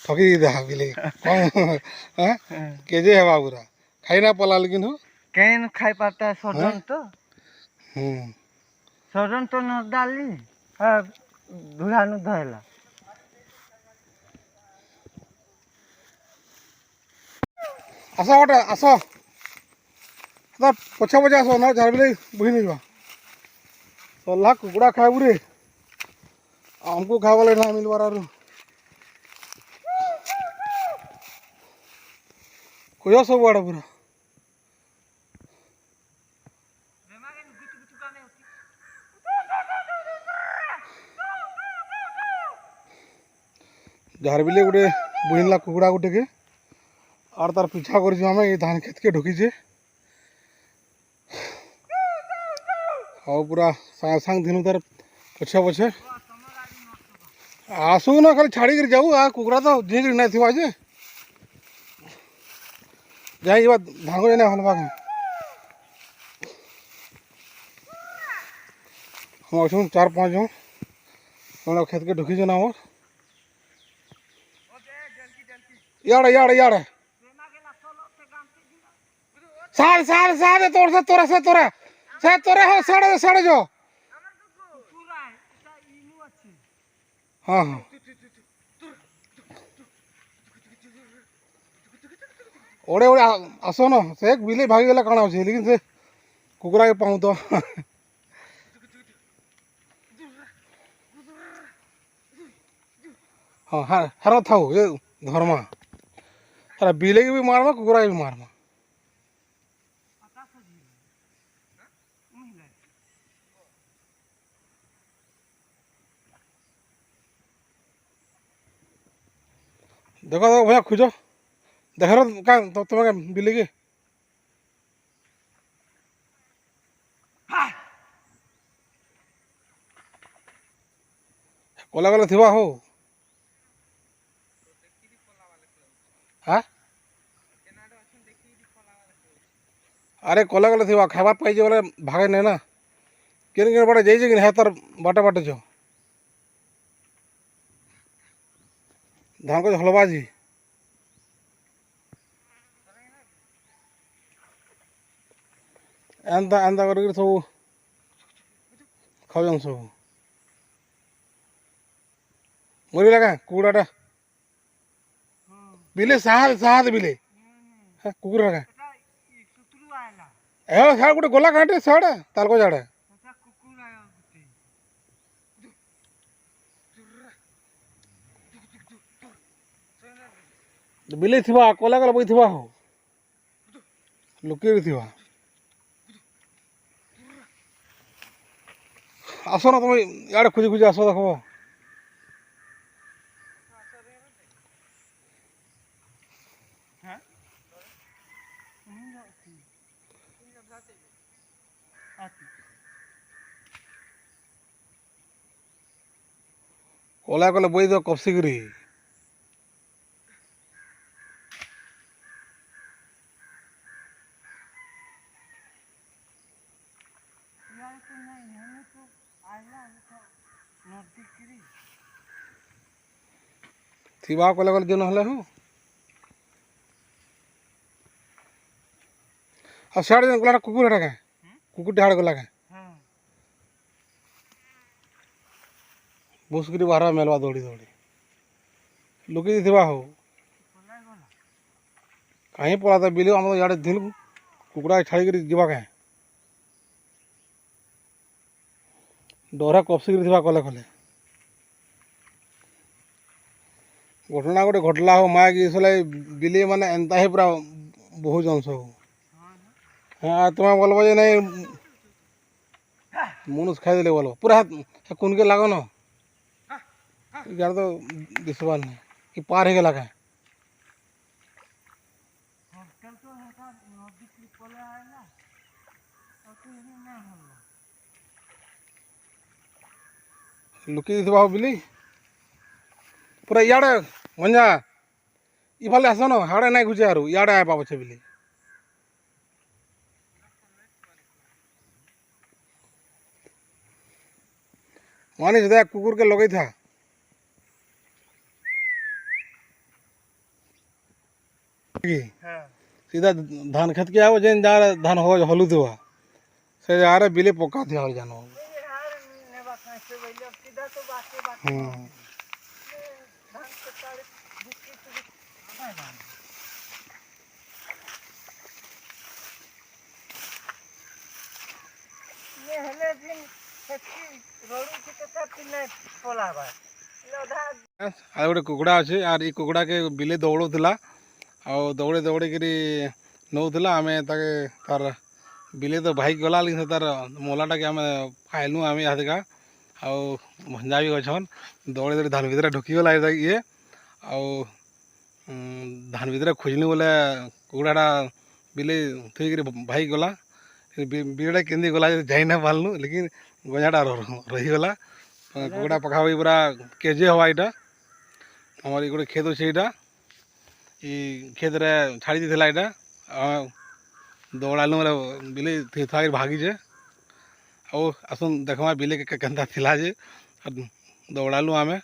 ঠকি दे बिले कौन हैं केजे है बाबूरा खाई ना पला लेकिन हो कहीं न खाई पाता है सजन तो हम्म सजन तो न डाली हाँ धुला न धोला आसा गोटे आस पछा पछा आस ना झार बिले बही नहीं जा सल्ला कुकुड़ा खाए रे हमको खावा ना मिलबार आरु कोयो सब बड़ा पूरा जार बिले गोटे बहिनला कुकुड़ा गोटे के और तार पीछा कर ये धान खेत के ढुकीचे और पूरा सांग सांग दिन तार पछे पछे आसू ना खाली छाड़ी कर जाऊ आ कुकुड़ा तो झीक नहीं थी आज जाए ये धान को जाने हलवा हम अच्छे 4-5 जन खेत के ढुकीचे ना मोर याड़े याड़े याड़े साढ़े साढ़े साढ़े तोड़ से तोरा से तोरा से तोरे हो साढ़े साढ़े जो हाँ हाँ ओडे ओडे आसो ना से एक बिले भागी गला काना होछे लेकिन से कुकुरा के पाऊँ तो हाँ हाँ हरा था ये धर्मा अरे बिले के भी मारमा कुकुरा के भी मारमा देखो देखो भैया खोजो देख रहा क्या तो तुम्हें बिले के कोला कोला थिवा हो हाँ अरे कोला कोला थिवा खावा पाई बोले भागे नहीं ना किन किन बड़े जाइए कि तार बाटे बाटे जो धान को हलवा जी एंता एंता कर सब खाऊन सब मरी लगा कुकुड़ाटा बिले साहद साहद बिले कुकुर लगा ए साड़ गोटे गोला काटे साड़े तालको झाड़े बिले थिबा कोला कोला बई थिबा हो लुकी थिबा आसो ना तुम यार खुजी खुजी आसो देखो कोला कोला बई दो कपसी करी थिबा कोला कोला दिन हले हो आ साड़ दिन गोला कुकुर हटा के कुकुर ढाड़ गोला के बुसगिरी बाहर मेलवा दौड़ी दौड़ी लुकी थिबा हो कहीं पड़ा था बिले हम यार दिन कुकुड़ा छाड़ी कर जीवा के डोरा कपसी कर थिबा कोले कोले घटना गोटे घटला हो माँ कि बिले माने एंता ही पूरा बहुत जन सब हाँ तुम्हें बोलो जे नहीं मनुष्य खाई देले बोलो पूरा कुन के लागो ना यार तो दिसवाल नहीं कि पार है लगा लुकी थिबा हो बिली पूरा याड़े मंजा इफाले आस न हाड़े नहीं घुचे आरु याड़े आए पापछे बिली मानिस देख कुकुर के लगे था कि हाँ सीधा धान खेत के आओ जेन जहाँ धान हो हलु देवा से जहाँ बिले पका दिया हो जानो। ये हार ने बात में से वही अब सीधा तो बात धान के तारे बुक्की से ये हेले दिन खेती रोड़ी की तो करती नहीं पोला बार लोधा आ गोटे कुकुड़ा अच्छे आर ई कुकुड़ा के बिले दौड़ूला दौड़े दौड़िकी नौला आम तार बिले तो भाई गला लेकिन तार मोलाटा के आम पाइलु आम इका आउ भंजा भी अच्छन दौड़े दौड़ी धान भितर ढुकीगला ये आउ धान भितर खोजनी बोले कुकुड़ाटा बिले थुईक भाई गला बिलेटा केंदी गला जाई ना पारलु लेकिन गजाटा रहीगला कुकुड़ा पखापाखि पूरा केजे हवा यहाँ आम गोटे खेत अच्छे यहाँ खेत रे छाड़ी देला यहाँ दौड़ालु बोले बिले थी भागीचे आसन देखमा बिले केन्ता थिला जे दौड़ालु आमे